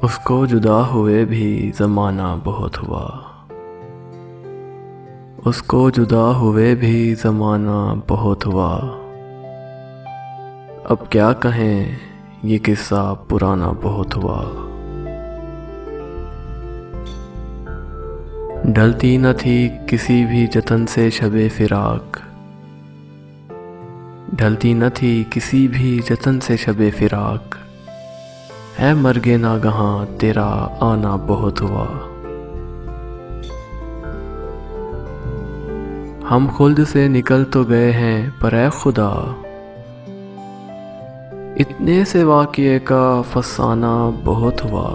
उसको जुदा हुए भी ज़माना बहुत हुआ। उसको जुदा हुए भी ज़माना बहुत हुआ। अब क्या कहें, ये किस्सा पुराना बहुत हुआ। ढलती न थी किसी भी जतन से शबे फिराक। ढलती न थी किसी भी जतन से शबे फिराक। है मर्गे नागहां तेरा आना बहुत हुआ। हम खुल्द से निकल तो गए हैं पर ऐ खुदा, इतने से वाक़ये का फसाना बहुत हुआ।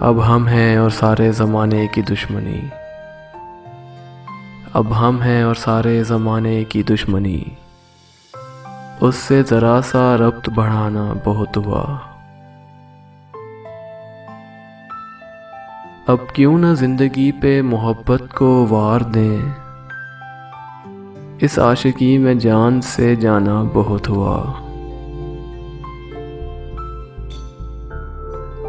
अब हम हैं और सारे ज़माने की दुश्मनी। अब हम हैं और सारे ज़माने की दुश्मनी। उससे ज़रा सा रब्त बढ़ाना बहुत हुआ। अब क्यों न ज़िंदगी पे मोहब्बत को वार दें। इस आशिकी में जान से जाना बहुत हुआ।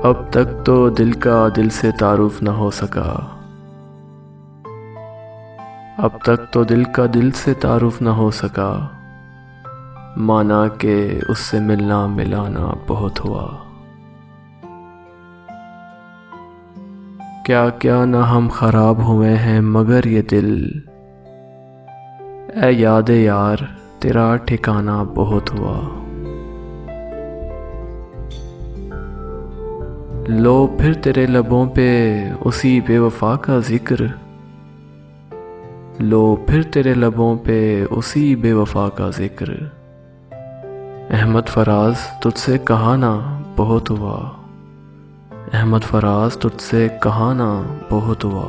अब तक तो दिल का दिल से तारुफ न हो सका। अब तक तो दिल का दिल से तारुफ न हो सका। माना के उससे मिलना मिलाना बहुत हुआ। क्या क्या न हम खराब हुए हैं मगर ये दिल, ऐ याद यार तेरा ठिकाना बहुत हुआ। लो फिर तेरे लबों पे उसी बेवफा का जिक्र। लो फिर तेरे लबों पे उसी बेवफा का जिक्र। अहमद फराज तुझसे कहा ना बहुत हुआ। अहमद फराज तुझसे कहा ना बहुत हुआ।